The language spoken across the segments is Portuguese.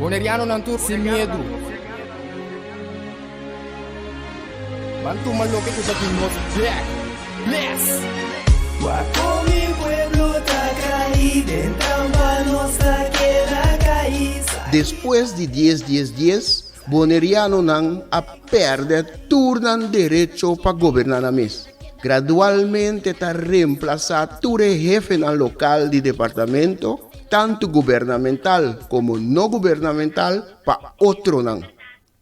Boneriano não tur sem medo. Mantu maloque que daqui nos black. Bless. Guaco mi pueblo ta caído, en trampa nossa queda caída. Depois de 10, Boneriano não a perde turnan direito para governar a mês. Gradualmente está reemplazado todo jefe no local de departamento, tanto governamental como não governamental, para outro não.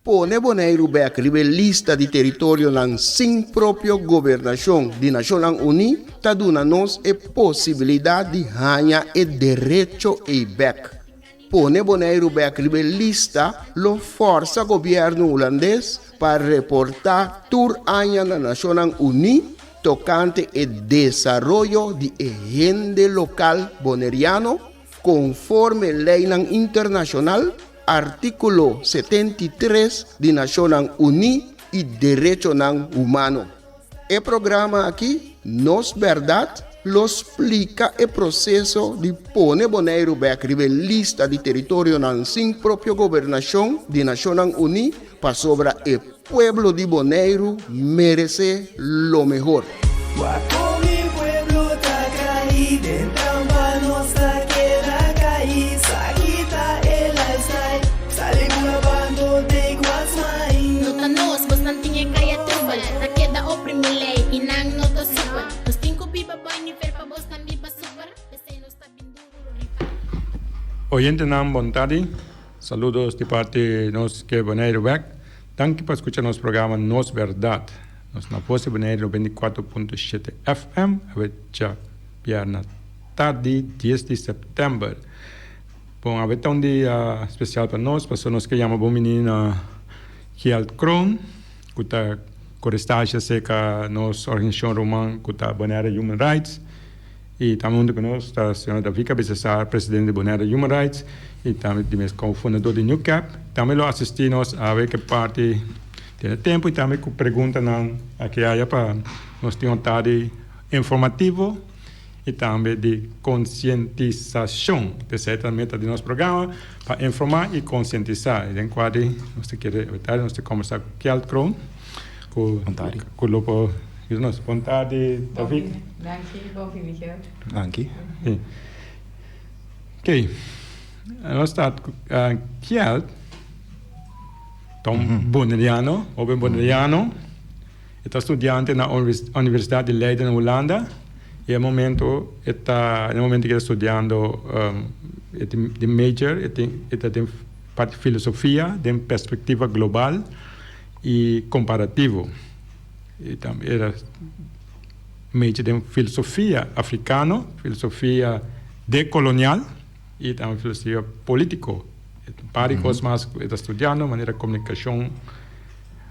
Pone Bonaire back lista de território não sem própria governação de Nações Unidas, está dando nos a possibilidade de ganhar o direito e back. Pone Bonaire back lista lo força governo holandês para reportar tour año na Nações Unidas tocante o desenvolvimento de agenda local boneriano conforme lei internacional artículo 73 de Nações Unidas e direito humano. O programa aqui, Nos Verdade, lo explica o processo de pôr Bonaire back lista de território sem própria governação de Nações Unidas para sobre o pueblo de Bonaire merece lo mejor. Guaco mi pueblo ta caído, en trampa nossa queda caída. Quita el lifestyle, sale grabando de guasmai. Nota nos, bos nantinha kaya trubal. Na queda oprimilei, inang nota super. Nos tinko biba boy ni fer pa bos nan biba super. Desay nos ta binduro. Oyente nam Bontadi, saludos de parte nos que Bonaire back. Danke por escuchar nosso programa Nos Verdade. Nós na Voz Bonaire 94.7 FM, a já na tarde 10 de setembro. Bom, a ver um dia especial para nós que chamam bom menina Kjeld Kroon, que está com estágio seca nossa organização romana, que está Bonaire Human Rights. E também conosco está a senhora Davika Bessessar, presidente de Bonaire Human Rights, e também como fundador de New Cap. Também assistimos a ver que parte tem tempo e também com pergunta aqui para nós ter uma tarde informativo e também de conscientização, que é também de nosso programa, para informar e conscientizar. E em quadro, nós queremos conversar com Kjeld Kroon, com o Lopo. Vontade, David. Danke, bom fim de semana. Danke. Ok. Nós estamos Kjeld, boneriano, jovem boneriano, está estudante na Universidade de Leiden, Holanda, e no momento que está estudando de major, está tem parte de filosofia, de perspectiva global e comparativo. E também era major de filosofia africana, filosofia decolonial e também filosofia política. Várias coisas mais está estudando, maneira de comunicação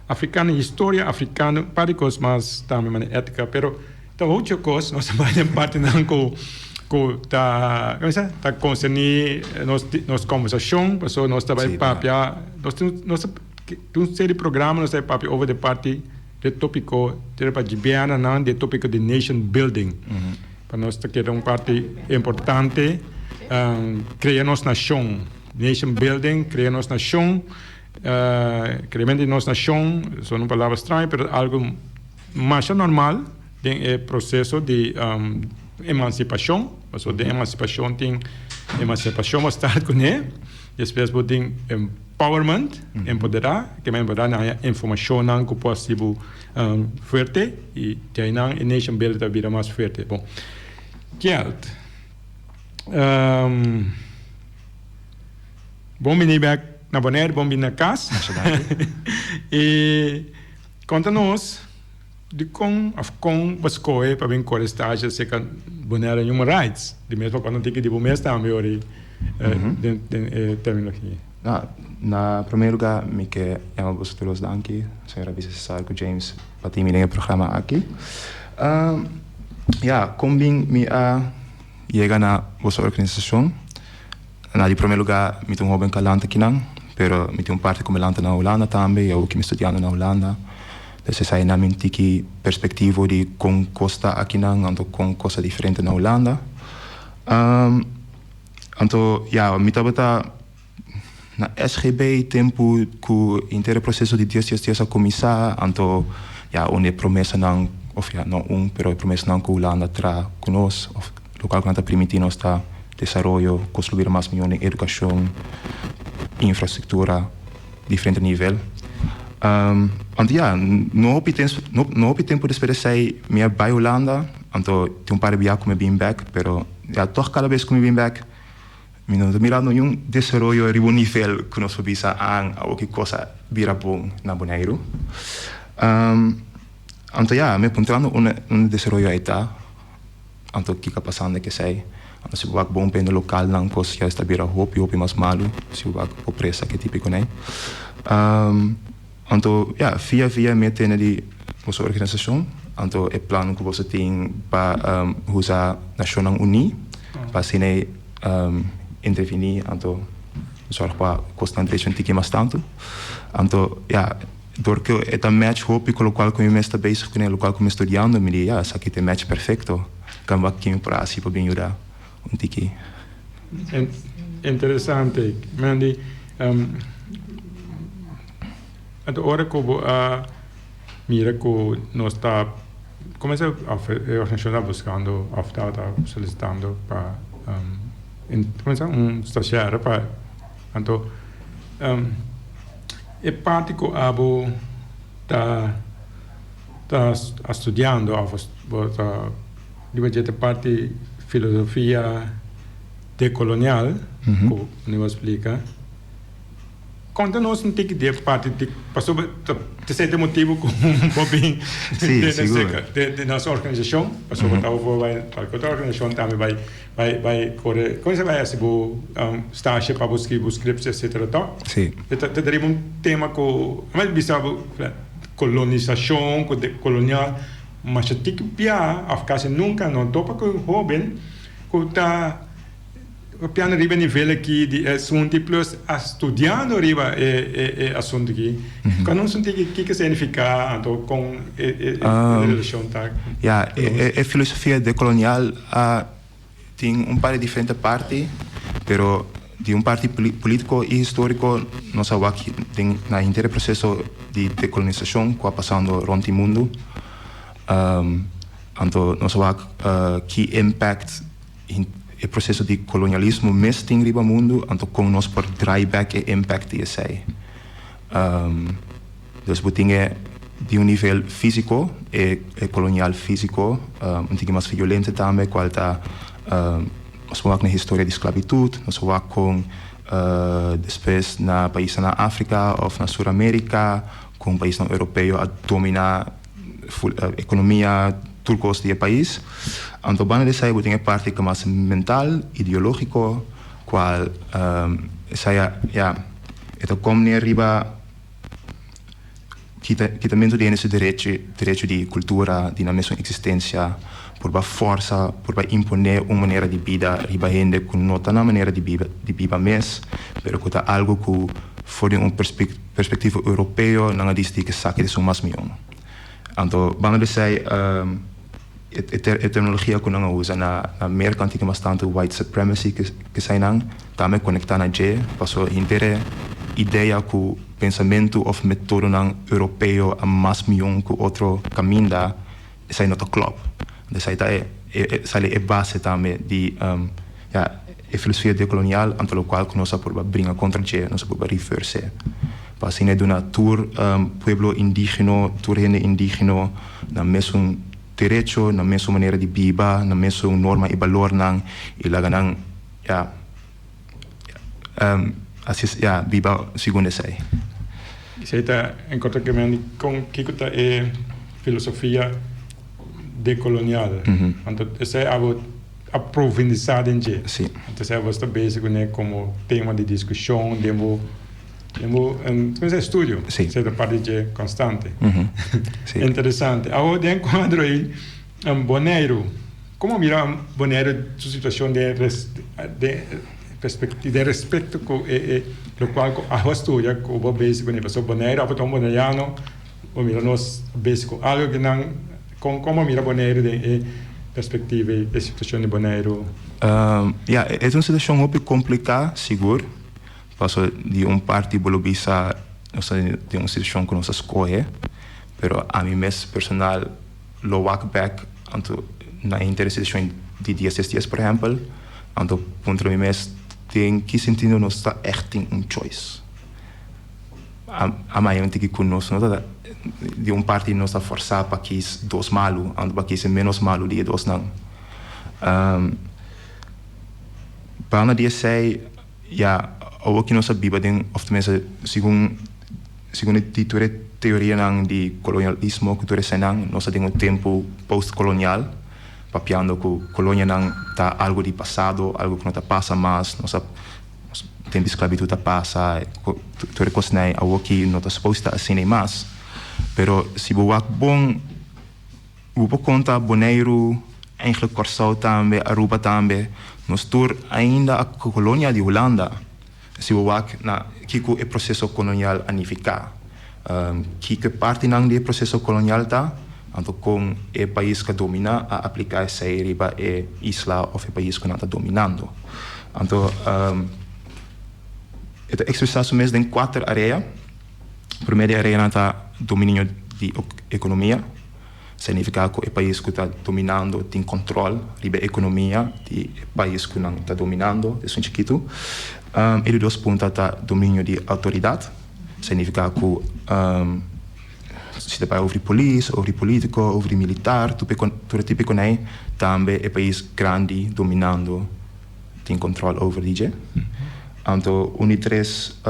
africana, história africana, várias coisas mais também maneira ética, pero então outra coisa nós também parte não com tá concernir nos conversação, pessoal nós também papia, nós temos uma série de programas nós temos papia over the party de tópico para Gibiana não de tópico de nation building, para nós que é uma parte importante criar nossa nação. Nation building, criar nossa nação, criamento de nossa nação, são uma palavra estranha, mas algo mais normal, tem o processo de emancipação, de emancipação tem emancipação mais tarde com ele, depois tem empowerment, empoderar, que me empoderar na informação não que possível forte e tem não a nation building da vida mais forte. Bom, Kjeld. Bom menino na Bonaire, bom menino na casa. E conta-nos de como bascoe para vir com a estágio se com Bonaire Human Rights. De mesmo quando tem que de bom mês também ori terminologia. Na primeiro lugar, me que é uma boa danke, senhora Bessessar com James, para ter o programa aqui. Como me chega na vossa organização. Na de primeiro lugar, me tenho um calante aqui não, pero me tenho parte como lanta na Holanda também, eu que me estudando na Holanda. Desse sai na mente que perspectiva de com costa aqui não, ando com coisa diferente na Holanda. Então, me estava na SGB tempo ku inteiro processo de 10 dias a começar, então onde promessa não, of não pero promessa não que Holanda tra conosco, of local que está permitindo está desarrollo, construir mais milhões de educação, infraestrutura, diferente nível. Não houve tempo de esperar minha vai Holanda, então tem par de viagens que me vim back, pero toch cada vez que me vim back, mirando um desarrollo a nível que nós visa a que coisa vira bom na Bonaire. Então me apontando desarrollo aí tá, então que está passando que sei. Se você bom para o local, não coisa já está vira hopi mais malo, se você opressa que típico né. Então via me tem de nossa organização, então é plano que você tem para usar National Uni, para se intervenir, então zorg para concentração de que mais tanto, então porque é match hopi com o local que eu estou bezig com o local que eu estou estudando, me diz essa aqui é match perfeito, kan wat que para assim para bem ajudar. Interessante, Mandy. Agora que mira que nós está começa a organização buscando, está solicitando para começar estagiário para então é parte que abo está estudando, de parte filosofia decolonial, como nos explica. Conta-nos um pouco de parte de passou de certo motivo com bem de nossa organização, passou para outra organização também vai correr, como você vai assim estágio para buscar scripts etc. Tá? Sim. Teria tema com, mas bisava colonização, colonial, mas eu tenho que piar, afgase nunca não topa com o jovem que está piano riba nível aqui de assunto plus estudando riba assunto aqui. Quando não sente que significa então com relação tá. A filosofia decolonial tem par de diferentes partes, pero de parte político e histórico nós aqui tem na inteiro processo de decolonização que está passando rond o mundo. Então nós que impact o processo de colonialismo mais tem riba mundo, então como nós por drive back e impact de sei. Dus we dingen de nível físico e colonial físico, tem mais violento também, qual tá nós vamos na história de esclavitud, nós vamos com depois na país na África ou na Sul-América, com um país europeu a dominar a economia turcos do país. Então, bana dessa eu tenho parte que mais mental, ideológico, qual saya então como ne arriba que também tem esse direito de cultura, de na mesma existência, por a força, por imponer uma maneira de vida, riba gente que não está na maneira de vida mais, pero que está algo que fora perspectiva europeu, não diz que saque de mais milhão. Então, bana dessa a terminologia que não usa na mercantil que bastante white supremacy que sai não também conectar na G passou inteira ideia que o pensamento ou método não europeu a mais milhão que outro caminho da sai não club dessa ideia é base também de a filosofia decolonial ante o qual que nós por brincar contra G nós por reverse passine de uma tour pueblo indígena tour indígena na mesmo direito, na mesma maneira de viver, na mesma norma e valor não e lá ganham assim viver segundo sei. Você está em contato com que é filosofia decolonial. Então essa é a profundizar em G. Sim. Então você está básico né como tema de discussão, demo estudio, sì. da parte di constante. Sì. Interessante. Agora, de enquadro aí, Bonaire. Como mira Bonaire sua situação de perspectiva, de respeito com o qual a estudia com o básico, né? Porque Bonaire, a potom bonaiano, o mira nós básico, algo que não, como mira Bonaire de perspectiva e situação de Bonaire. É uma situação muito complicada, seguro. Passo di un parte bolobisa de uma situação que nós escolhe, pero a mim mesmo personal lo walk back anto na interesse de 10 dias, por exemplo, anto contra mim mesmo tem que sentido nós está echt em choice. A maior que conosco nós de um parte nós está forçar para que is dos malu, anto para que is menos malu de dos não. Para na dia sei ja ou que nós sabia den of tenminste segundo die teoria de colonialismo que nós temos nós temos um tempo post-colonial papiando que a colônia não tá algo de passado, algo que não tá passa mais, nós tem escravidão tá passa, tu recosnei algo que não tá suposto a assim mais, pero se boa bom conta Bonaire, eigenlijk Curaçao também, Aruba também, nós tur ainda a colônia de Holanda, se boa na que o processo colonial anificar, que parte não do processo colonial tá anto com o país que domina a aplicar essa riba é isla ou o país que não está dominando. Então, é expressado mesmo em 4 áreas. A primeira área é domínio de economia, significa que o país que está dominando tem controle sobre a economia do país que não está dominando, é um chiquito. E o 2 pontos é domínio de autoridade, significa que se deve over polícia, over político, over militar, tudo tipo né, também é país grande dominando, tem controle over DJ. Então, uma 3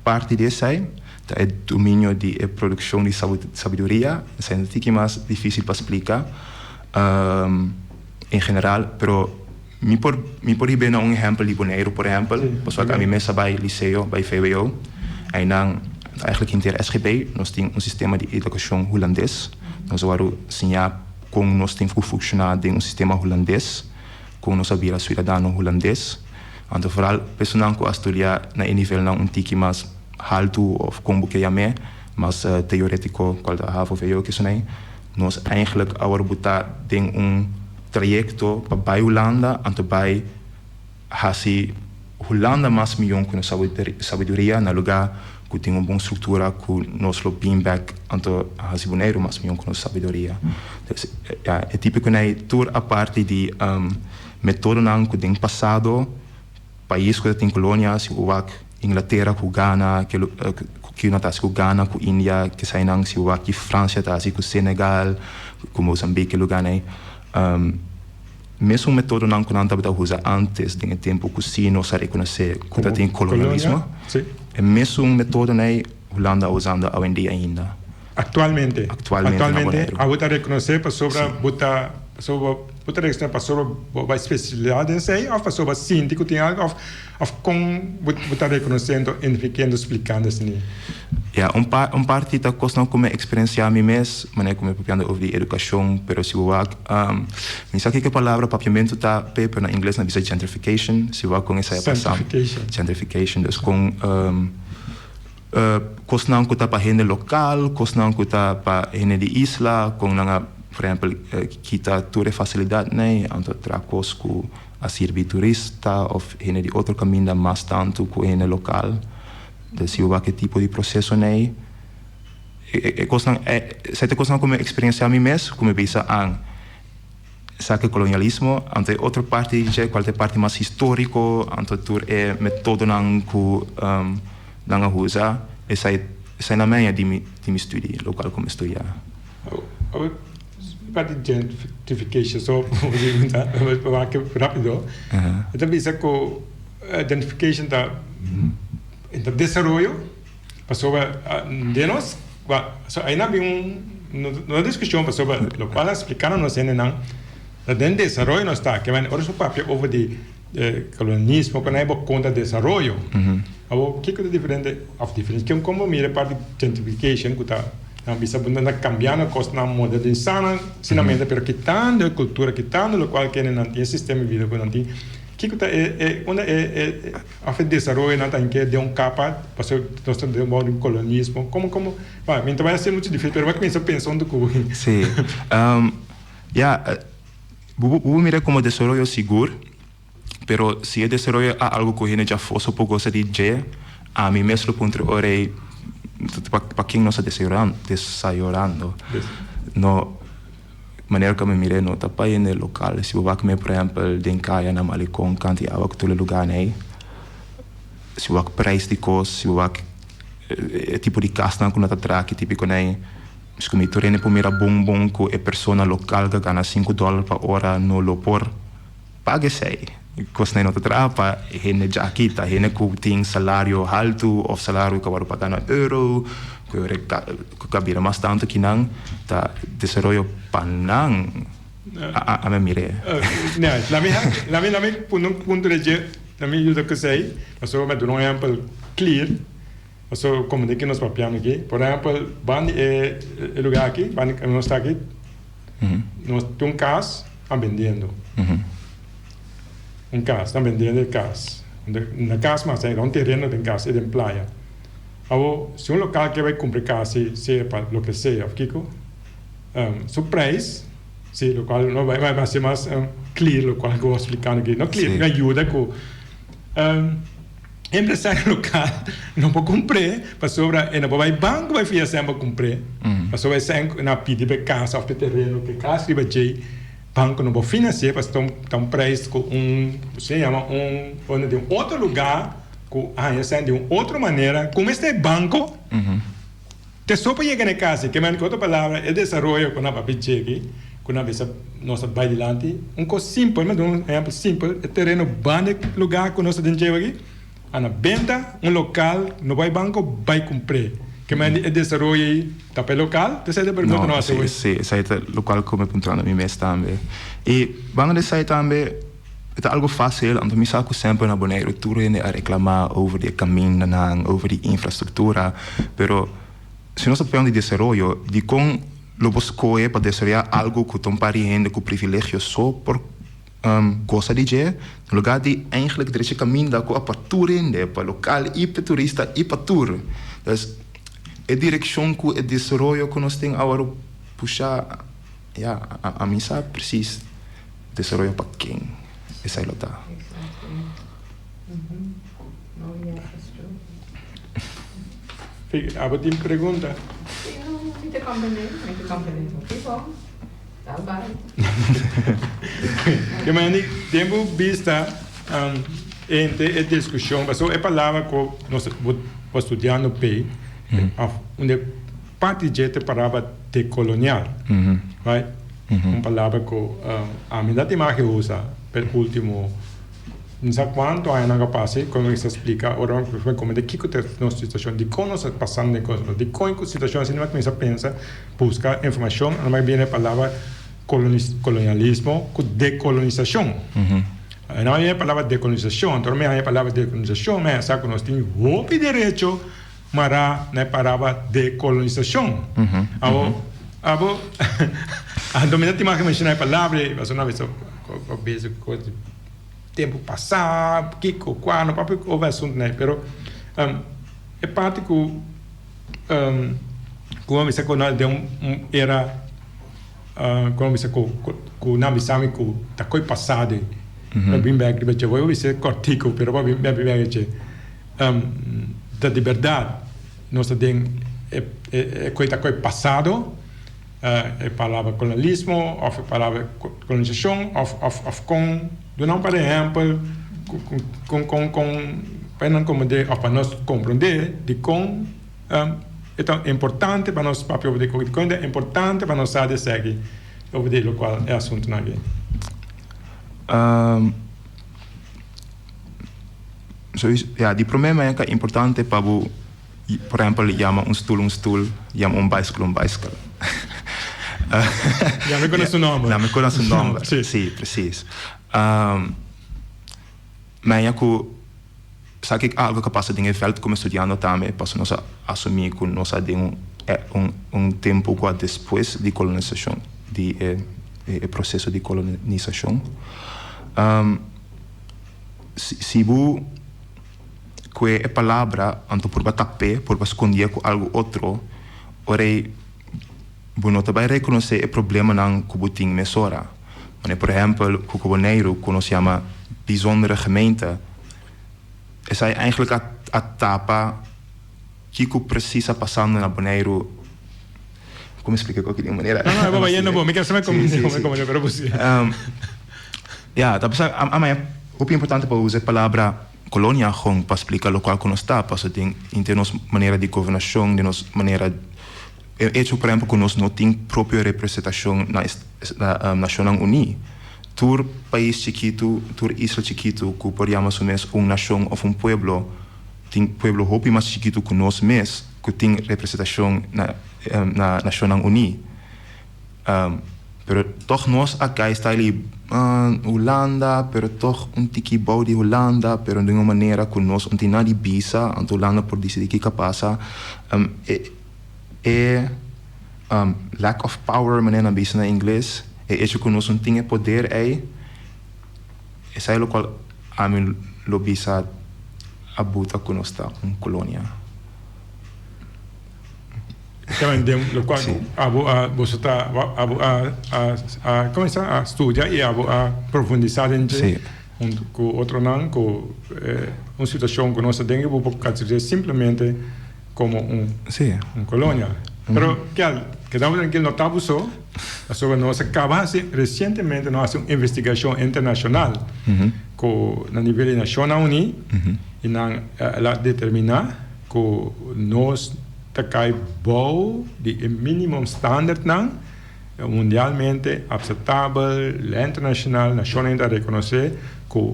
parte dessa é domínio de produção de sabedoria, é um pouco mais difícil para explicar em geral, pero me por ir um exemplo de Bonaire, por exemplo, porque a mim mesmo vai liceu, vai VWO, e não eigenlijk in de SGB, nós temos sistema de educação holandês. Nós vamos ensinar como nós temos que funcionar em sistema holandês, como nós sabemos cidadão holandês. Então, vooral pessoal que estudia na nível não tique mais alto ou como que chame, mas teórico, qual da have of eu que são nós eigenlijk agora botar em trajecto para Holanda, então para hasi Holanda mais milhão com sabedoria na lugar que tem uma boa estrutura que nós lo beamback anto hasi Bonaire mais milhão com sabedoria. É típico né toda a parte de método não que tem passado país que tem colônias, o Inglaterra, com Ghana, que não está com Ghana, com Índia, que sai não se o que França está com Senegal, com Moçambique, lugar né. Mesmo método não que não estava usando antes do tempo que se nós reconhecer que tem colonialismo, é mesmo método né Holanda usando hoje em dia ainda. Actualmente a botar reconhecer para sobre botar a especialidade em si, ou sobre a síndico tem algo, ou com botar reconhecendo, identificando, explicando assim. Parte da questão como experiência a mim mesmo, mas como propriamente ouvir educação, pero se eu me sabe que a palavra papiamento está paper na inglês na bisa gentrification, se eu com essa passão. Gentrification, dus com questão que está para gente local, questão que está para gente de isla, com por exemplo, kita toda facilidade, né? Então, tracos com a servir turista ou gente de outro caminho mais tanto com gente local. Então, se eu que tipo de processo, né? Certa coisa como experiência a mim mesmo, como pensa sabe colonialismo, então outra parte já qual é a parte mais histórico, então tur é método não que não usa, essa na minha de me estudo local como estudar. Parte de gentrification, só vou rápido. Então, pensa que a gentrification está em desenvolvimento, passou de nós, ainda bem uma discussão passou lo qual explicaram nós ainda não, dentro de desenvolvimento nós está, que vai hoje o papel over de colonialismo, quando é conta de desenvolvimento, o que é diferente, que como mira parte de gentrification que está não bisa bunda cambiando coisa na modernizando ensinamento pero quitando a cultura quitando o qual que não tem sistema de vida que não tem que onde a fe desenvolvimento não tem que de capa passou nós temos um colonialismo como vai então vai ser muito difícil pero vai começar pensando que sim vou mirar como desenvolvimento seguro pero si el desarrollo a algo que ya fosse por cosa de je, a mí mesmo punto orei para quem não está desayunando, no maneira que me mire no tapa em el local, se eu me por exemplo den caia na Malecon canti a que todo lugar nei, se eu preço de cos, se eu tipo de casta com nata traque típico nei, se como torene por mira bom com a persona local que ganha $5 per hora no lopor, pague sei. Costa não te trapa, hene já aqui, tá hene que tem salário alto ou salário que vai pagar €, que cabira mais tanto que não, tá desenvolvimento panang a me mire. Não, na minha ponto de je, na minha ajuda que sei, mas eu me dou um exemplo clear, mas eu como de que nós papiamos aqui, por exemplo, ban é lugar aqui, ban nós está aqui, nós tem casa, a vendendo. Casa, estão vendendo casa. Na casa, mas é um terreno de casa, é de praia. Agora, se um local que vai comprar casa, seja para o que seja, Kiko, o preço, se o local não vai ser mais clear, o qual eu vou explicar aqui. Não clear, me ajuda com empresário local não pode comprar, para sobra, e não vai banco vai fazer sempre comprar, para sobra sempre na pedir para casa, ou terreno, que casa vai ter banco não pode financiar, porque estão preço com se chama de um outro lugar, com de uma outra maneira, como este banco, te só para chegar na casa, que em outra palavra, é desenvolvimento quando a papi chega, quando a vez nós vai adiante, coisa simples, mas um exemplo simples, o terreno bande lugar que nós temos aqui, a venda, local, não vai banco, vai comprar. Que é desenvolvimento tá local, você tem pergunta não sim, esse local como pontuando a mim mesmo também. E vamos dizer também, é algo fácil, então me saco sempre na boneira tudo a reclamar over o caminho, over a infraestrutura, pero se nós falamos de desenvolvimento, de como lo busco para desenvolver algo que tão parente com privilégio só por coisa de je, no lugar de eigenlijk de esse caminho da com a apertura para local e para turista e para tour. Então a direção que o desenvolvimento que nós temos agora puxar, a mim sabe preciso desenvolvimento para quem essa é luta. A botim pergunta. Niet te componeren, oké, bom. Tá bem. Que mani tempo vista entre a discussão, mas é palavra que nós estudando bem. Onde parte de gente parava decolonial, right? Uma palavra que a minha imagem usa pelo último não sei quanto anos passei, como se explica agora como de que nossa situação, de como nós passando de coisas, de como situação assim não começa a pensar, buscar informação, não mais bem a palavra colonialismo com decolonização. Não é a palavra decolonização, então não é a palavra decolonização, mas sabe que nós temos o direito Mara na palavra decolonização. A dominante imagem menciona a palavra, mas uma vez com tempo passado, que quando, papo houve assunto né, pero é parte que como se quando de era como se com na visão que tá coi passado, bem bem que eu vou ser cortico, pero bem bem que da liberdade nós temos coisa passado a palavra colonialismo ou a palavra colonização ou com do não por exemplo para nós compreender de como é tão importante para nós para de como é importante para nós saber seguir over o qual é assunto na aqui. Die problema é importante para por exemplo, chama um stoel, chama bicycle. Já me conhece o nome. Já me conhece o nome, sim, preciso. Mas é que sabe que algo que passa em veld como estudante também, posso nós assumir que nós temos tempo que depois de colonização, o processo de colonização. Se que a palavra anto por tapar, por esconder com algo outro, orei bueno também reconhecer o problema não que botin mesora. Mas por exemplo, que o boneiro que nós chama bijzondere gemeente. Is hij eigenlijk a tapa Kiko precisa passando na Bonaire. Como explicar qual que é a maneira? Não, vou vai não, me quero saber como pero você. Ja, dat is ook importante para usar a palavra colônia para explicar o qual nós está, porque tem nossa maneira de governação, de nossa maneira hecho, por exemplo, que nós não temos própria representação na Nações Unidas. Tur país chiquito, tur isla chiquito, que podemos assumir nação ou pueblo, tem pueblo hopi mais chiquito que nós mesmos, que tem representação na Nações Unidas. Pero toch nós acá está ali Holanda, pero toch tiki bouw de Holanda, pero de uma maneira que nós não tem nada de visa, a Holanda por decidir que passa. Lack of power, maneira bisa na inglês, isso que nós não tem poder é o qual a mim lo bisa abuta que nós está colônia. Também lo qual você está a começar a estudar e a aprofundar dentro com outro não com uma situação que nós temos que considerar simplesmente como colônia. Pero que estamos aqui no tabu só, sobre nós acabamos recentemente nós uma investigação internacional com na nível da Nações Unidas e na lá determinar que nós takai bouw die minimum standard nan mundialmente aceitável, internacional, nacional a reconhecer que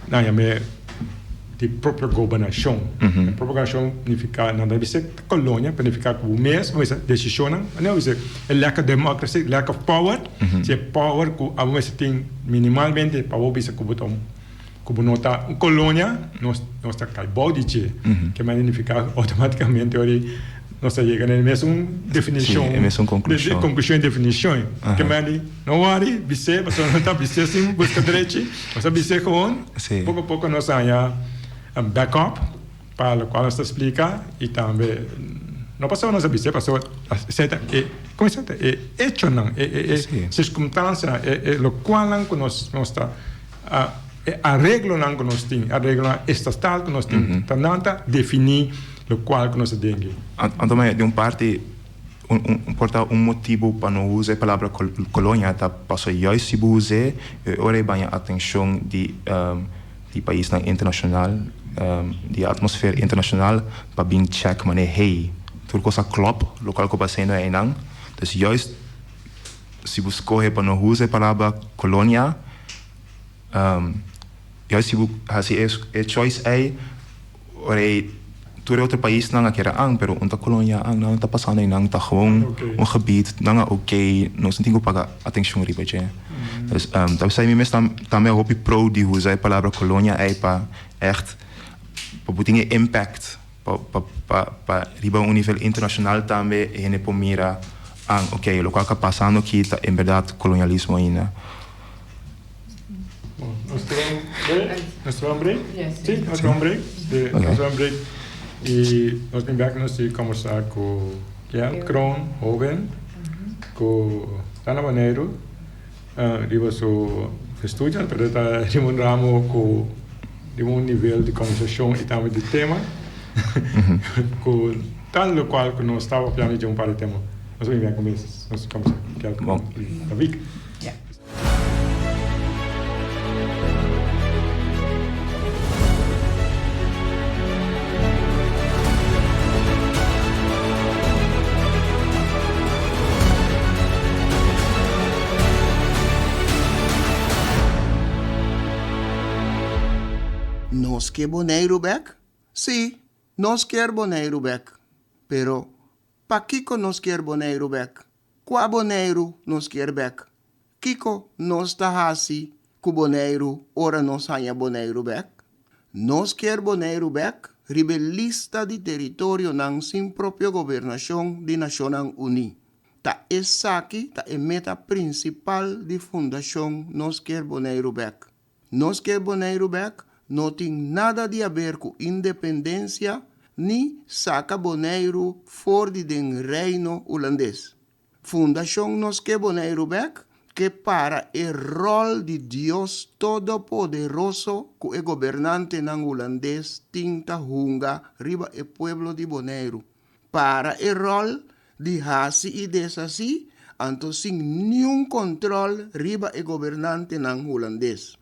na yame de própria governação. A própria governação significa não deve ser colônia, significa que o mesmo decisão, não é o lack of democracy, lack of power, se power que a vez tem minimalmente para o bisa que botam como nota colônia, nós está caibo de que significa automaticamente nós chegamos na mesma definição, conclusão e definição. Que mais não worry, você não está você sim busca direito, você você com pouco a pouco nós ganha backup para o qual nós explica e também não passou nós você passou certa como certa hecho não circunstância o qual não nós está arreglo não que nós tem arreglo estatal que nós tem tanto definir o qual que nós temos. Então, de uma parte, motivo para não usar a palavra colônia, tá? Porque eu se usar, ora bem a atenção de país internacional, de atmosfera internacional, para bem check, mas hey, tudo coisa klopt, local que passei não é não. Então, juist se você escolhe para não usar a palavra colônia, juist se a choice é, ora tudo outro país não quer pero onde a colônia não está passando não está gewoon gebied não é nós não temos que pagar atenção riba je então sei mesmo também hoop pro de usar a palavra colônia é para echt para botar impact para riba nível internacional também e ne pomira o local que passando aqui está em verdade colonialismo ainda. Nós vamos break? Sim, nós vamos break. Nós vamos break. E nós vamos aqui nós conversar com Kiel Kroon, jovem, com Tana Bonaire, riba seu estudo, pero está de um ramo com de um nível de conversação e também de tema, com tal lo qual que nós estava planejando para o tema. Nós vamos aqui nós conversar com Kiel Kroon e David. Nós quer Bonaire back? Sim, nós quer Bonaire back. Pero, pa Kiko nós quer Bonaire back? Qua Bonaire nós quer back? Kiko nós tá assim, com Bonaire, ora nós hanha Bonaire back? Nós quer Bonaire back? Rebelista de território não sem própria governação de Nações Unidas. Ta essa aqui, ta é meta principal de fundação nós quer Bonaire back. Nós quer Bonaire back? Não tem nada de a ver com independência, nem saca Bonaire fora do reino holandês. Fundação Nos Que Bonaire Back que para el rol de Dios Todopoderoso que el gobernante nan holandés tinta hunga riba el pueblo de Bonaire. Para el rol de hasi y desasí, anto sin ningún control riba el gobernante nan holandés.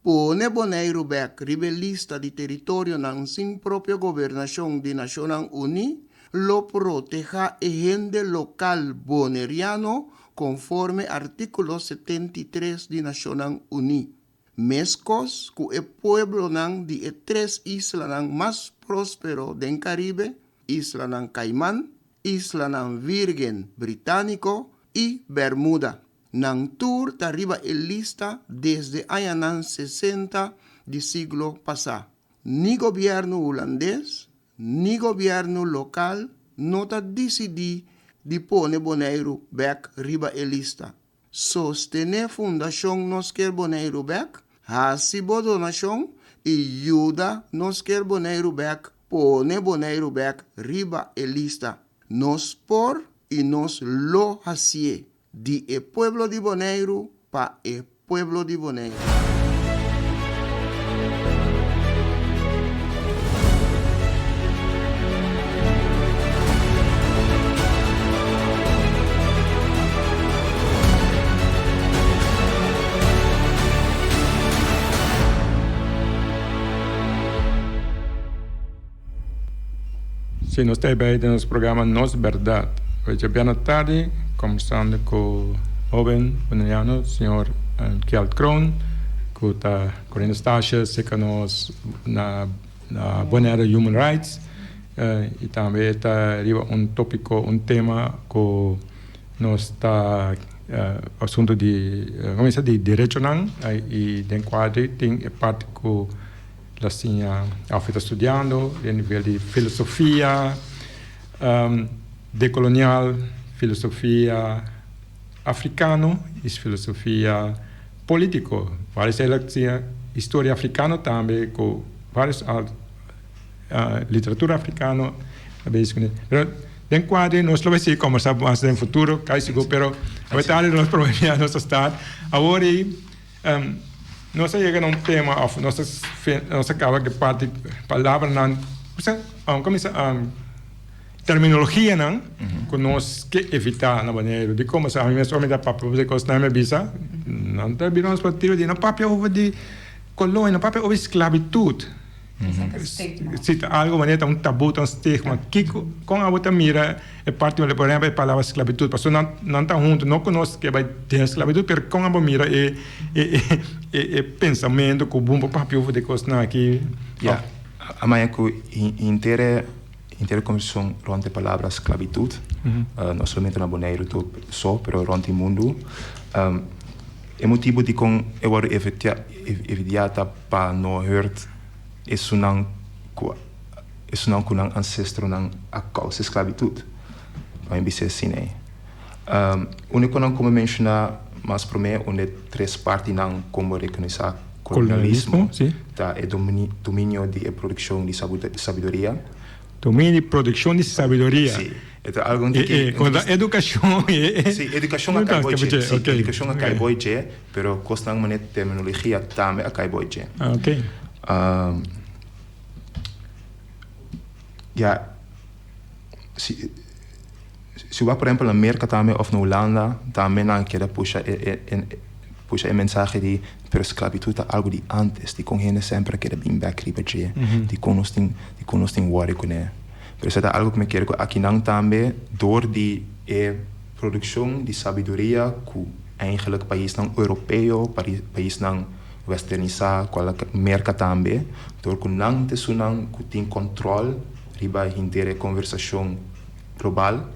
Pone Bonaire back riba lista de territorio nan sin propia gobernación de Naciones Unidas, lo proteja el gente local boneriano conforme artículo 73 de Naciones Unidas. Mescos que el pueblo nan de tres islas nan más próspero del Caribe, Isla nan Caimán, Isla nan Virgen Británico y Bermuda. Nan tour arriba el lista desde allá nan 60 del siglo pasado. Ni gobierno holandés, ni gobierno local no ta decidí de poner Bonaire back riba el lista. Sostener fundación nos quer Bonaire back, hasibo donación y ayuda nos quer Bonaire back, pone Bonaire back riba el lista. Nos por y nos lo hacie. De el pueblo de Bonaire pa el pueblo de Bonaire. Si nós estamos aí no programa Nos Verdade. Hoje é bem à tarde, conversando com o jovem bonaiano, senhor Kjeld Kroon, que está correndo taxas na Bonaire Human Rights, e também está tópico, tema que nós está assunto de direito não, e dentro quadro tem parte que assim, está estudando a nível de filosofia decolonial, filosofia africana e filosofia política. Várias história africana também, com várias literatura africana. Dentro quadro, nós vamos conversar mais no futuro, mas a verdade nós problemas nosso estado. Agora, nós chegamos a tema, nós acaba de parte palavra não, terminologia não, que nós que evitar na maneira de como se a minha só me dá papo de coisa na visa, não tá bem nós para de na papo over de colônia, na papo over esclavitud. Se algo maneira tabu, estigma, que com a outra mira é parte por exemplo a palavra esclavitud, porque não tá junto, não conosco que vai ter esclavitud, mas com a mira é pensamento que o bom papo de coisa aqui. Ja, amanhã que inteira conversão rond a palavra esclavitud, não somente na Bonaire só, mas rond o mundo. É motivo de com eu vou evitar para não hurt isso não com um ancestro não a causa esclavitud. Vai me ser assim, né? Único não como mencionar, mas para mim onde três partes não como reconhecer colonialismo, tá é domínio de produção de sabedoria. Domínio de produção de sabedoria. Sim. É algo que quando educação sim, educação acabou de educação acabou de, pero costa uma terminologia também acabou de. Ok. Ja, se vai, por exemplo, na América também ou na Holanda, também não quer puxar a mensagem de per esclavitud é algo de antes, de com gente sempre quer bem back ribeje, de conosting worry com ele. Pero isso é algo que me quero aqui não também door die produção de sabedoria que eigenlijk país não europeu, país não westernizar, qualquer merca também, door que não te sunang que tem controle riba a inteira conversação global.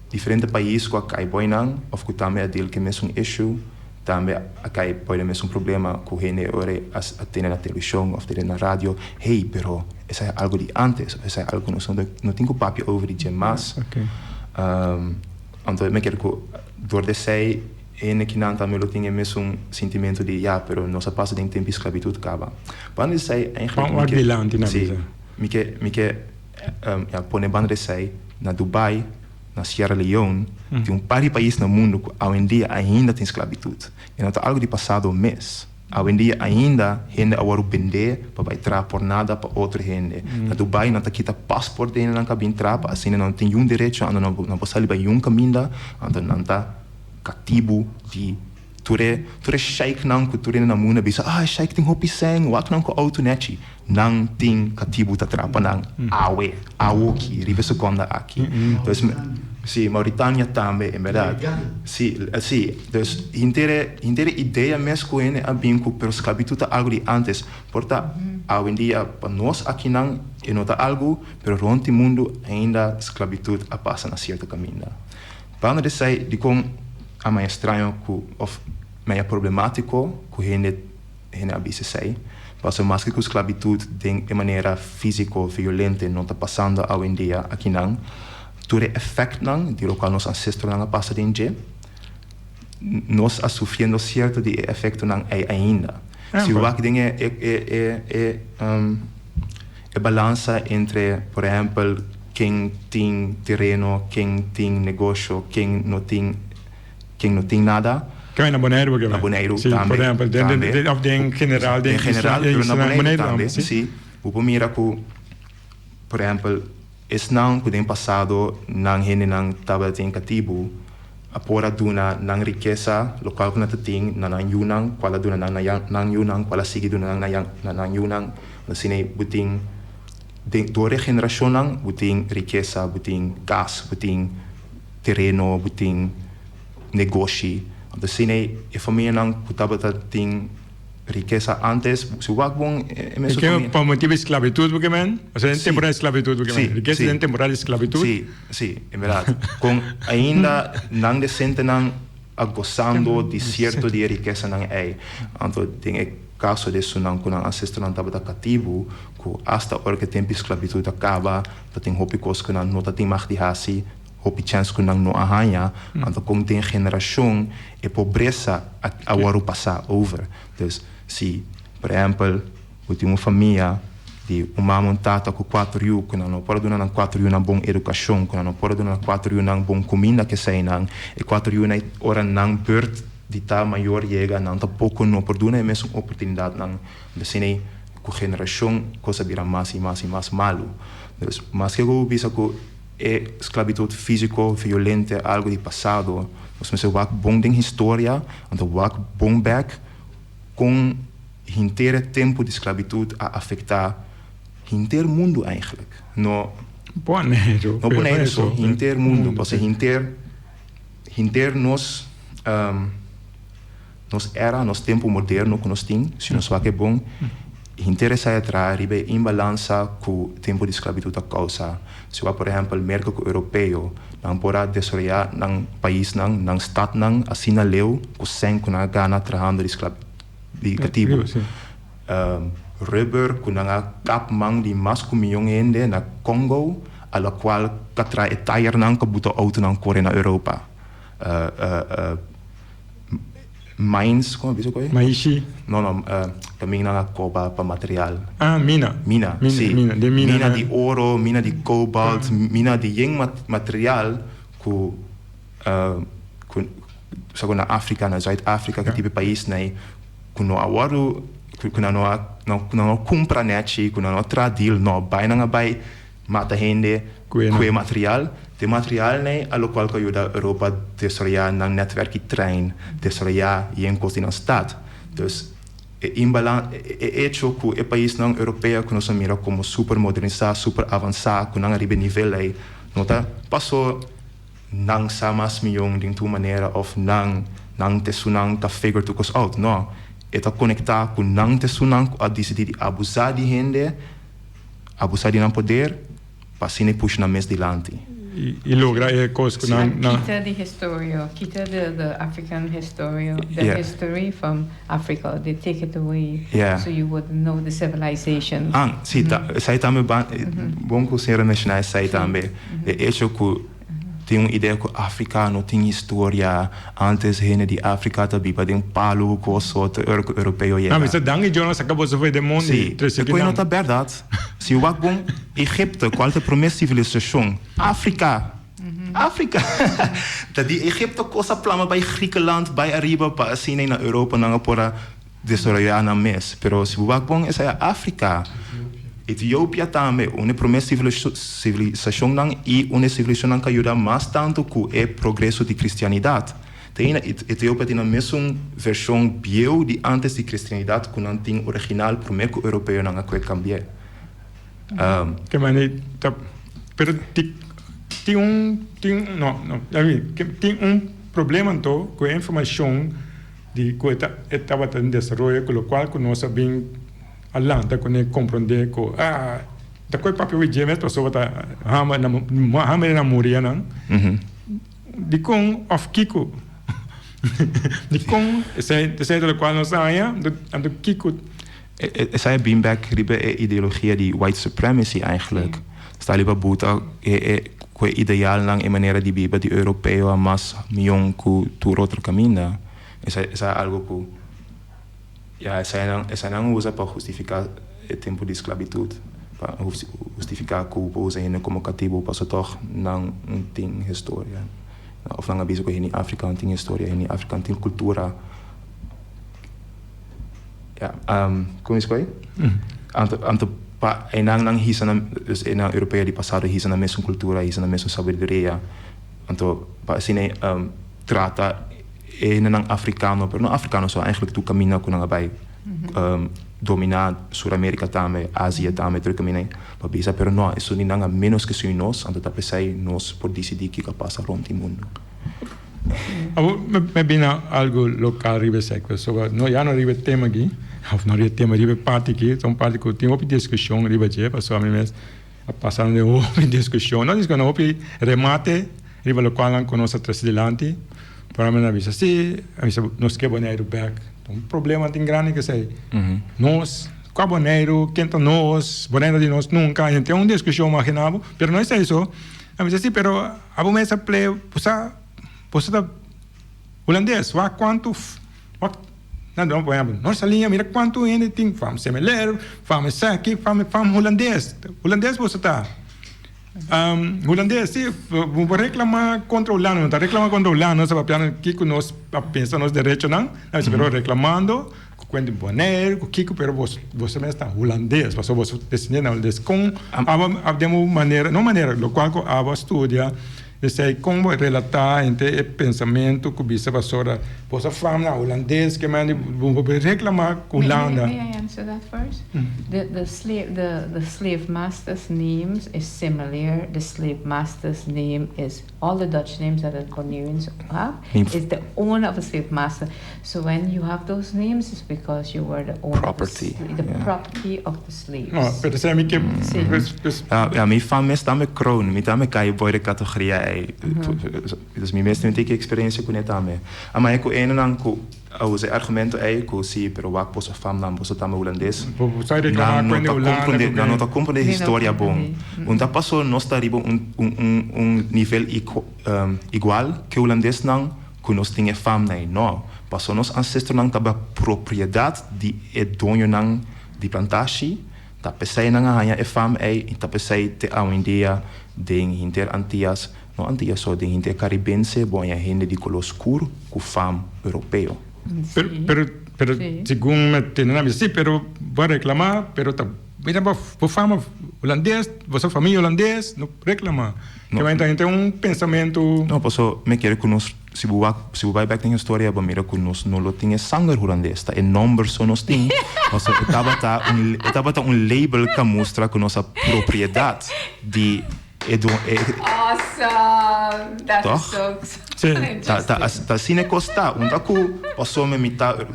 Diferentes países que acai boinang, ou que também é dele que mesmo issue, também acai pode mesmo problema que gente ora a ter na televisão ou ter na rádio. Hey, pero isso é algo de antes, isso é algo que não tenho papo over de mais. Então eu quero que door de sei e que não também tinha mesmo sentimento de pero não se passa de tempo de esclavitud acaba. Quando eu sei eigenlijk me que pone banda sei na Dubai na Sierra Leone, tem par de países no mundo que hoje em dia ainda tem esclavitud. E não é algo de passado mês. Hoje em dia ainda gente agora vender para entrar por nada para outra gente. Na Dubai não tá quita passaporte ainda não cabe entrar, assim não tem um direito, não pode sair para um caminho, não tá cativo de ture sheik não que ture na muna bisa sheik tem hopi sang wak não ko auto neti não tem cativo tá trapa não awe que ribe seconda aqui então sim Mauritânia também é verdade sim então inteira ideia mesmo é a binco pero esclavitud tá algo de antes porta hoje em dia para nós aqui não é nota algo pero ronti mundo ainda esclavitud a passa na certa caminho para de sai de com a mais estranho of meio problemático que gente abisse sei passa mais que esclavitud de maneira física violenta não está passando hoje em dia aqui não todo efeito não de local nos ancestros não passa de dia nós a sofrendo certo de efeito não ainda se o que tem é balança entre por exemplo quem tem terreno quem tem negócio quem não tem nada que é na Bonaire na Bonaire sim, também por exemplo de general na Bonaire também sim o mira que por exemplo esse não que tem passado não gente não estava tem cativo a pora duna não riqueza local que não tem não yunang qual duna não yunang qual sigue duna não yunang assim buting dua geração não buting riqueza buting gas buting terreno buting negócio então assim a família não estava tem riqueza antes se o bom é mesmo que por motivo de esclavitud porque man ou seja temporária esclavitud porque man riqueza é temporária esclavitud sim é verdade com ainda não decente não gozando de certo de riqueza não é então tem caso disso não quando ancestral não estava cativo que hasta hora que tempo esclavitud acaba tem hopi coisas que não tem mais de hasi hopi chance que não arranha então como tem geração e pobreza agora passar over então se por exemplo eu tenho uma família de uma montata com 4 anos que não pode dar 4 anos na boa educação que não pode dar 4 anos na boa comida que sai não e 4 anos ora não perde de tá maior chega não tá pouco não pode dar mesmo oportunidade não assim com geração coisa vira mais e mais malo então mas que eu penso que é esclavitud físico violenta algo de passado mas você vai bom em história então vai bom back com inteiro tempo de esclavitud a afetar inteiro mundo eigenlijk no Bonaire só inteiro mundo porque inteiro nos era nos tempo moderno que nós tem se nós vai que bom interessa atrás ribe em balança com o tempo de esclavitud a causa se vai por exemplo o mercado europeu não pode desarrollar num país num estado não assim na leu com sem com a gana trabalhando de cativo rubber com a cap mang de mais milhão gente na Congo a la qual catra e tire não que buta auto não corre na Europa mines como diz o que Maishi não também na coba para material mina sim mina de ouro mina de cobalt mina de yeng material que sabe na África na Zuid-África que tipo país né que não agora que não compra net que não tradil não vai não vai mata gente com material de material né a lo qual que ajuda a Europa desarrollar um netwerk de trein desarrollar em costa na stad dus é hecho que o país não europeu que nós mira como super modernizado super avançado que não arriba nível aí não tá passou não sa mais milhão de tua maneira of não te sunang ka figure to cos out não é tá conectar com não te sunang a decidir abusar de gente abusar de não poder para se puxar na mesa dilante e logra coisas que não Kita the historia, kita the African historia, the history from Africa, they take it away, so you would know the civilization. Sim, sai também bom que o senhor mencionar sai também. É isso que tem uma ideia que a África não tem história antes gente de África também para um palo com o sorte europeu ah mas dan e Jonas acabou de ver de mundo sim depois não tá verdade se o bom Egipto qual é a primeira civilização África Afrika. Dat die Egypte kosa plama bij Griekenland, bij Ariba, bij Asine na Europa, na pora desarrollar na mes. Pero si buwakbong is Afrika. Etiópia também, uma promessa civilização não e uma civilização não que ajuda mais tanto com o progresso de cristianidade. Tem Etiópia tem a mesma versão bio de antes de cristianidade que não tem original primeiro europeu não que cambiar. Que maneira, pero tem problema então com a informação de que estava em desenvolvimento, com o qual nós sabemos Atlanta quando compreender que da coi papel de gemes pessoa tá hama na moria não de com of kiko de com esse do qual nós saia do kiko essa é beanbag ribe ideologia de white supremacy eigenlijk sta lieber buta que ideal lang e maneira de viver de europeu mas milhão que tu outro caminho essa é algo que essa não usa para justificar o tempo de esclavitud, para justificar que o povo é como cativo, para toch não tem história. Of não aviso que em África não tem história, em África não tem cultura. Como é isso aí? Não hisa na europeia de passado hisa na mesma cultura, hisa na mesma sabedoria. Então, para assim trata não africano, pero não africano só eigenlijk tu caminha com nanga vai dominar Sul-América também, Ásia também, tu caminha para bisa, pero não, isso nem nanga menos que sui nós, então tá pensei nós por decidir que passa rond o mundo. Me bina algo local ribe seco, so no já não ribe tema aqui, não ribe tema ribe parte aqui, são parte que tem uma discussão ribe je, passou a mim mesmo a passar de uma discussão, não diz que não remate ribe local não conosco atrás para mim avisa se nós que boneiro back um problema tem grande que sei nós com boneiro quem nós boneiro de nós nunca então uma discussão imaginável pero não é isso avisa se pero a bomesa play posa da holandês wa quanto não por exemplo nossa linha mira quanto ainda tem fam semelhante fam aqui fam holandês você tá holandês, sim, vou reclamar contra o Holanda, não está reclamando contra o Holanda, nós sabemos que nós pensamos direito, não? Nós estamos reclamando, quando boneiro, Kiko, pero você mesmo está holandês, você decidiu holandês, com a maneira, não maneira, lo qual a estudia, sei como relatar entre o pensamento que bisa vasora, você fala holandês, que manda reclamar com Holanda. May I answer that first? The slave master's names is similar. The slave master's name is all the Dutch names that the Cornerians have is the owner of a slave master. So when you have those names, it's because you were the owner property. of the property of the slaves. No, pero se mi que mi fama está me kroon, mi tame kai boy de categoria. Dus mi mesmo tem que experiência com etame. Ama eko não com os argumentos aí que se pero wak posso fam não posso também holandês não tá compreender história bom und da passou nós tá ribo nível igual que holandês não que nós tinha fam não passou nos ancestros não tava propriedade de dono não de plantagem tá pensei não ganha fam aí tá pensei te a India de inter Antillas no Antillas só de inter caribense boa gente de color escuro com fam europeu. Pero segundo me tenemos sí, pero voy a reclamar, pero mira, vos fama holandês, você família holandês, não reclama. Que vai ter pensamento. Não, posso me querer que nós se vai back na história, ba mira que nós não tinha sangue holandês, tá? E números só nós tem. Você estava label que mostra que nossa propriedade de Awesome! That's so interesting. Tá assim costa, passou me mitar,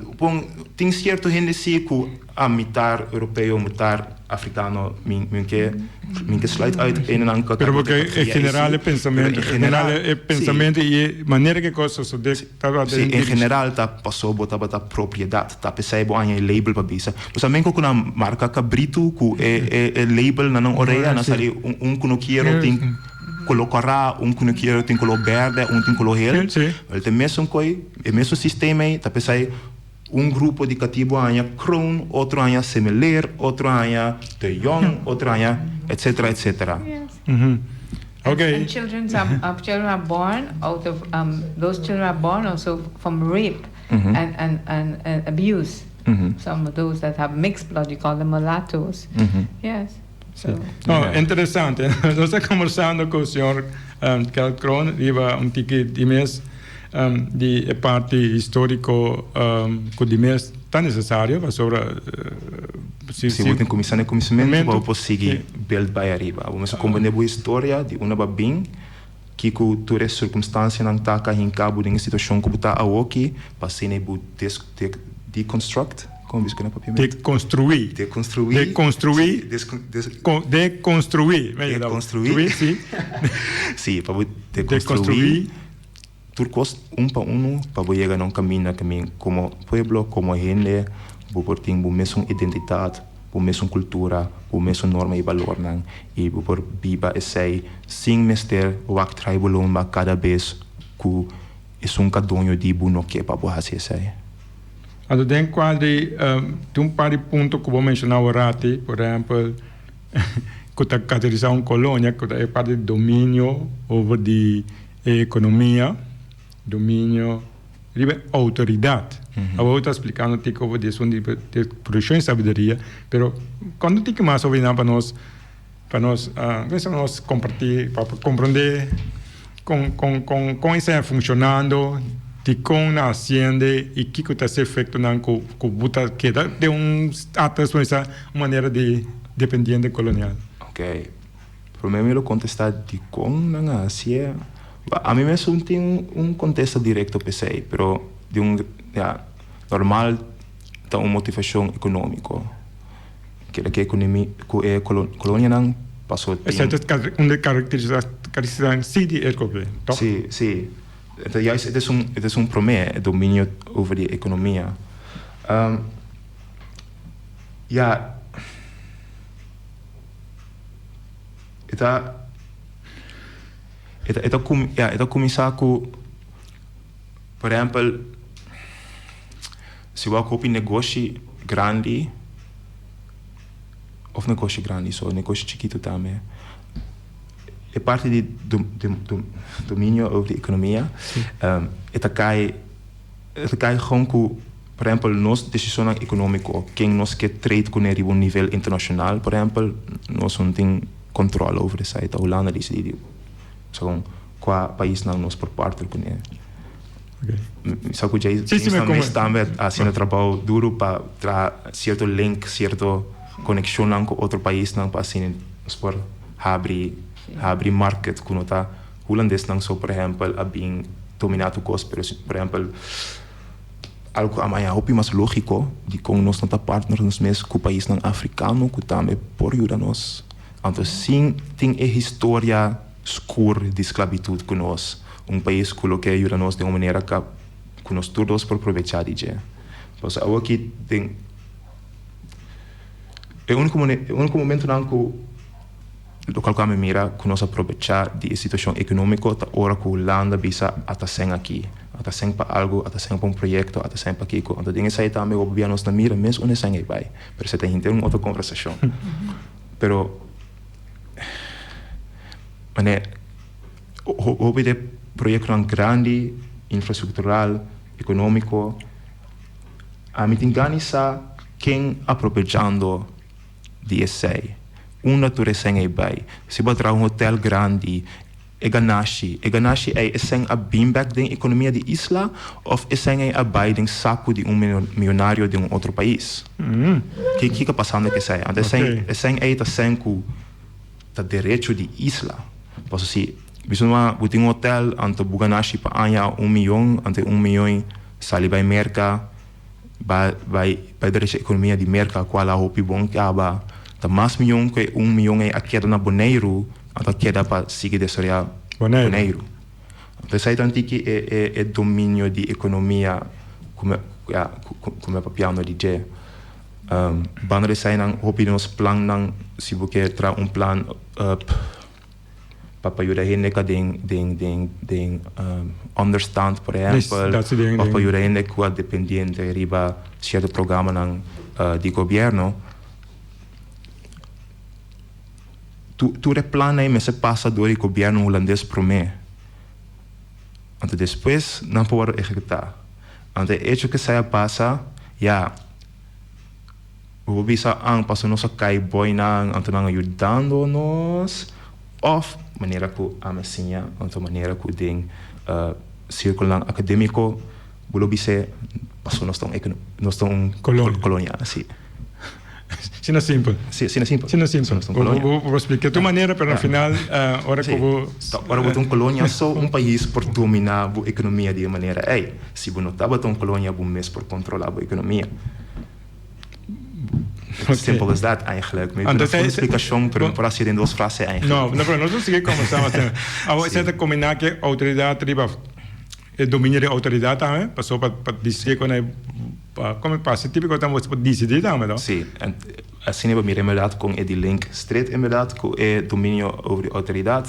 tem certo gente se que a mitar europeu, mitar africano, minha slide uit een en ander. Pero porque é general pensamento, pensamento e maneira que coisas so de em geral tá passou bota propriedade, tá pensei bo anya label para bisa. Mas também com uma marca cabrito que é label na não oreia, na sali que não quero tem colocará que não quero tem color verde, tem color gel. Ele tem mesmo mesmo sistema aí, tá pensei grupo de cativo anya Kroon, outro anya Semeler, outro anya De Jong, outro anya etc. etc. Okay. And children are born out of those children are born also from rape and abuse. Some of those that have mixed blood, you call them mulattoes. Yes. So. No, interessante. Noi stiamo conversando con il signor Calcron, arriva un tic di mes di parte storico con di mes tan necessario, ma sopra se vuoi cominciare il cominciamento, poi possiamo build by arriba. Vamos a compreender a história de uma babin que cultura circunstância não tá em cabo de situação que está aqui, passei nem bu deconstruct. Como diz que na papel? Deconstruir. Sim. Sim, para deconstruir. Turcos para para chegar a caminho como pueblo, como gente, por ter a mesma identidade, a mesma cultura, a mesma norma e valor, e por viver esse sem mister o que trabalham cada vez que é cadonho de buno que para fazer isso. Allora, den quadri, un par di punti che voi menzionavo rati, per esempio, che caratterizza una colonia, che è parte del dominio over di economia, dominio, autorità. Avevo già spiegato che come di sono di produzione di sabiduria, però quando ti chiamato per noi compartir, per comprendere come sta funzionando, di con l'azienda e chi sta effettuando con buta che da una maniera di dipendente coloniale. Ok, per me lo contesta di con l'azienda. A me messo un contesto diretto per sé, però di un normal da una motivazione economica. Che la colonia non passò È una caratteristica sì di economia. Sì. Juist, het is een probleem, het dominio over die economie. Het cominciato con, per esempio, se vuoi copi negozi grandi, of negozi grandi, so negozi chiquito também. É parte do domínio over de economia. Het cai gewoon com, por exemplo, nossa decisão econômica, quem nós quer trade com ele a nível internacional, por exemplo, nós não tem controle over isso. A Holanda decide, então, qual país não nós por parte com ele. Só que já estamos também fazendo trabalho duro para trazer certo link, certa conexão com outro país, não para assim, por abrir market que não tá holandês não só por exemplo a bem dominado cos por exemplo algo amanhã hopi mais lógico de como nós não tá partner nos mesmos com o país não africano que também por ajuda nós então sim tem a história escura de esclavitud que nós país que lo que ajuda nós de uma maneira que nós todos por aproveitar de já pois aqui tem é o único momento não que local que me mira que nós aproveitar de situação econômica da hora que a Holanda bisa até sem aqui até sem para algo até sem para projeto até sem para kiko então tem essa também o governo nos mira mesmo onde sem vai para você tem uma outra conversação pero mané o de projeto grande infraestrutural econômico a mim tem ganhar quem aproveitando de esse natureza sem vai. Se botar hotel grande, é ganache é sem a beanbag da economia de isla ou é sem a buy de saco de milionário de outro país. Que está passando que sai? É sem a sem com o direito de isla. Posso se bisogna botar hotel ante buganache para anha 1 milhão ante 1 milhão sali vai merca vai direito economia de merca qual a hopi bom que aba da mais milhão que 1 milhão é a queda na Boneiro, a queda para seguir de Soria Boneiro. Então, sai tanto que é domínio de economia como é papiano de je. Banner sai nang hopi nos plan nang se você tra plan para ajudar gente que den understand por exemplo, para ajudar gente que é dependente riba certo programa nang di governo. tu replana e se passa door o governo holandês promê. Então depois não pode executar. Então hecho que saia passa, o bisa ang passo nossa cai boy nang então ajudando nos of maneira que a messinha, então maneira que tem círculo acadêmico, bolo bisa passo nós estão colônia, assim. Sino simple. Sim, simples. Sino simple. Vou explicar de maneira, mas no final, ora que vou... Ora, uma colônia só país por dominar a economia de maneira. Se você não estava uma colônia, você mês por controlar a economia. Simpel as dat eigenlijk. Met een explicatie, maar als je in 2 frases eigenlijk. No, pero nosotros sigue conversando. Ahora se te combina que autoridad arriba, el dominio de autoridad también, pasó para decir con el, como pasa, típico estamos para decidir también, ¿no? Sí, en assim hebben we inderdaad con die link strijd inderdaad con el dominio over de autoridad.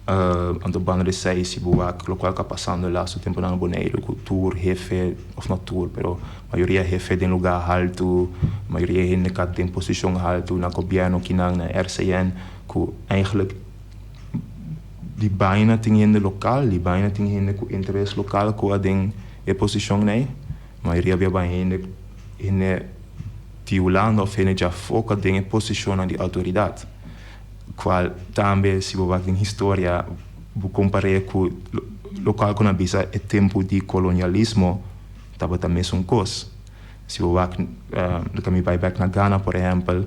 Aan banda de sei si buak lo qual passando lá su tempo na boneiro cultura jefe of natur pero maioria jefe de lugar alto maioria in que tem posição alto na governo kinang na RCN ku eigenlijk die bijna tingende lokaal die bijna tingende ku interesse lokaal ku ding e posição nei maioria via bijna in die Holanda of in ja foca ding e posição na die autoridade qual também se você vai em história você compara com local com a bisa é tempo de colonialismo estava também coisa se você vai vai back na Ghana por exemplo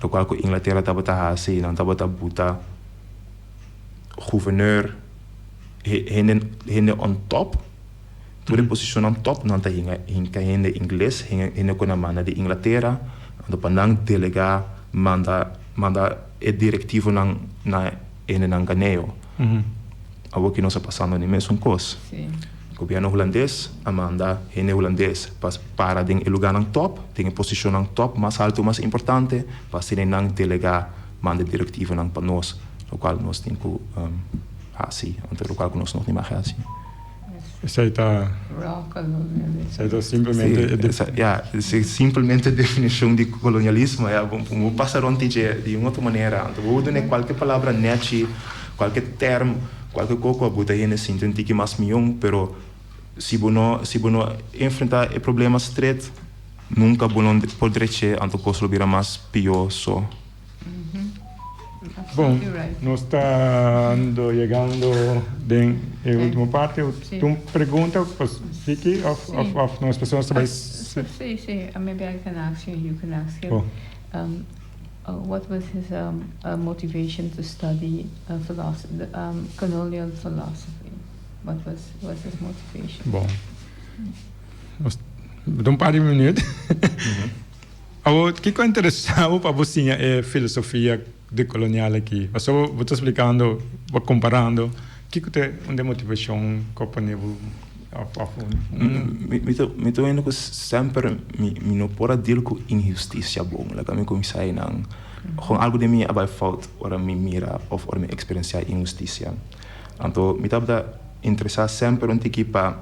local com Inglaterra estava assim não estava buta gouverneur hende on top toda posição on top não tá hende inglês hende com a mana de Inglaterra então para delegar manda é diretivo na ganeo. Algo que não está passando nem mesmo coisa. O governo holandês manda é holandês para den lugar no top, tem posição no top mais alto, mais importante, para ser não delegar manda diretivo não para nós, o qual nós temos que assim, então o qual nós não temos mais assim. Isso aí está simplesmente... simplesmente a definição de colonialismo. Vamos passar ontem de uma outra maneira. Vou dar qualquer palavra net, qualquer termo, qualquer coisa, vou dar assim, tem que mais milhão, pero se você não enfrentar o problema estreito, nunca você poderá ser, então coisa virá mais pior só. Bom, nós estamos chegando na última parte. Tu pergunta, Vicky, of nós pessoas também. Maybe I can ask you. You can ask him. What was his motivation to study philosophy, colonial philosophy? What was his motivation? Bom, nós par de minutos. O que é interessante para você é filosofia de colonial aqui. Mas eu vou te explicando, vou comparando. O que é uma motivação que eu ponho me tô indo que sempre me não pode dizer com injustiça bom. Lá como comecei não, com algo de mim abai falta ora me mira ou ora me experiência injustiça. Então me tá interessar sempre um tipo para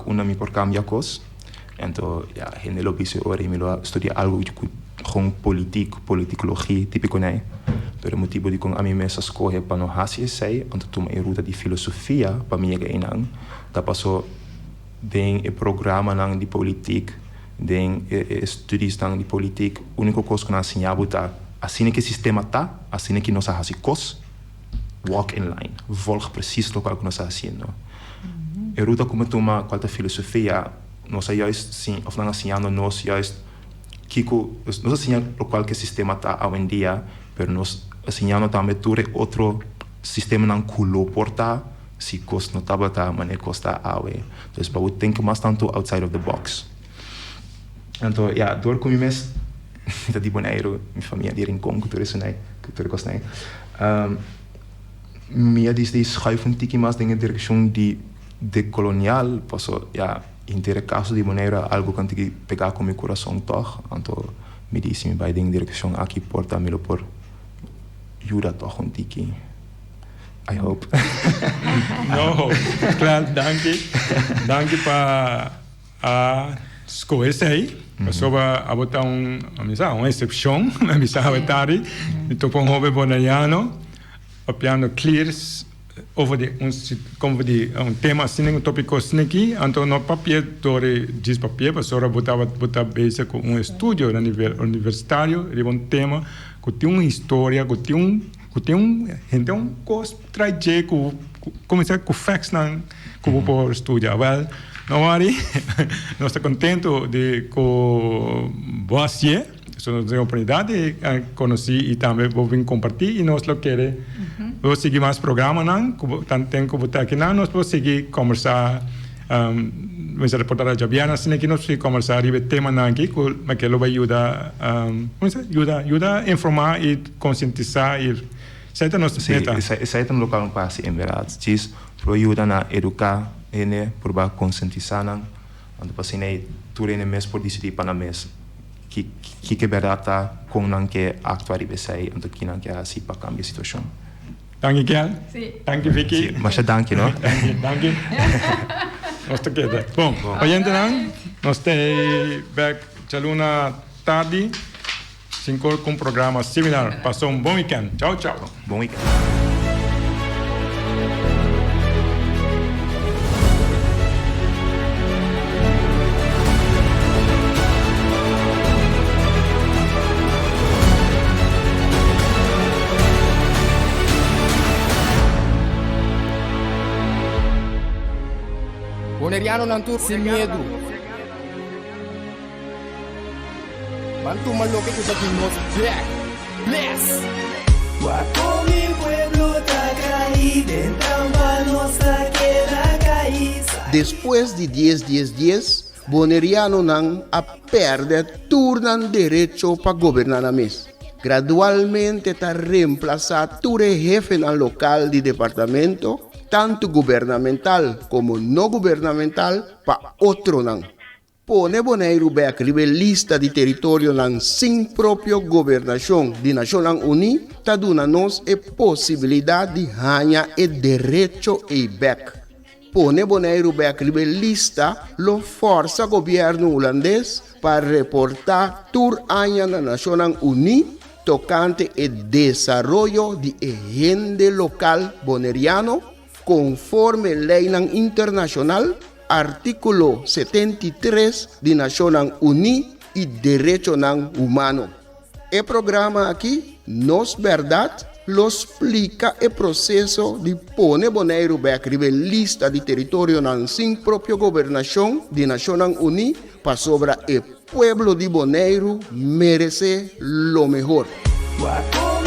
uma me por cambiar coisas. Então gente lo bise ora me lo estudar algo com politicologia típico né. Pero o motivo de com a mim mesmo escolher para não fazer sei, então toma a ruta de filosofia para mim que não, tá passou den o programa nang de política, den estudos nang de política, único coisa que nós ensinamos tá, assim que o sistema tá, assim que nós fazemos coisas, walk in line, volg precies o que nós fazendo. A ruta como toma qual a filosofia, nós juist sim, of nang ensinando nós juist kiko, nós ensinamos o qual que o sistema tá hoje em dia, pero nós ensinamos também todo outro sistema nang culo porta se cost não estava tá mas costa awe então para o think mais tanto outside of the box então door com mes tá de boneiro minha família de rincon cultura isso né cultura costa né minha diz schuiven tiki mais dinge direção de colonial passo inteira caso de boneiro algo que tem que pegar com meu coração toch então me disse me vai dinge direção aqui porta me lo por ajuda toch um tiki I hope. No, claro, danke. Danke para escolher, sobre a botar uma exceção, a missa habitari, então para um jovem bonaiano, apiando clears over um tema assim, um tópico assim aqui, então no papel, diz papel, para só botar base com um estudo a nível universitário, de um tema, que tem uma história, que tem um coisa trazer, começar com facts, que vou por estudar, não nós estamos contentes de com você, só tem a oportunidade de conhecer e também vou vir compartilhar e nós lo queremos. Vou seguir mais programa, tanto tempo que botar aqui, nós vamos seguir conversar, mas a reportagem Jabiana, assim que nós vamos conversar sobre tema aqui, que ele vai ajudar, ajuda a informar e conscientizar e certo nossa meta. Isso aí também local um passe em verdade, diz, para ajudar a educar para conscientizar então assim tudo é mesmo por decidir para mesmo que verdade tá com não que actuar e sai então que não que assim para cambiar a situação. Danke Kel. Danke Vicky. Mas danke, não? Danke. Nós te queda. Bom, oyente nós te back chaluna tarde 5 com programa similar. Passou bom weekend. Tchau, tchau. Bom weekend. Boneriano nantur sem medo. Bantu maloke ko sa Pinos Black. Bless! Guapo mi pueblo está caído, entramos queda caída. Después de 10, Boneriano nan a perder turnan derecho para gobernar a mes. Gradualmente está reemplazado todo jefe en el local de departamento, tanto gubernamental como no gubernamental, para otro nan. Pone Bonaire back lista de territorio nan sin propio gobernación de Naciones Unidas, ta duna nos e posibilidad de ganhar e derecho e back. Pone Bonaire back lista lo forza governo holandês para reportar tour año na Naciones Unidas tocante el desarrollo de agente local boneriano conforme ley internacional artículo 73 de Naciones Unidas y Derecho Humano. El programa aquí, nos verdad, lo explica el proceso de poner Bonaire back lista de territorio sin propio gobernación de Naciones Unidas para sobre el pueblo de Bonaire merece lo mejor. Guapo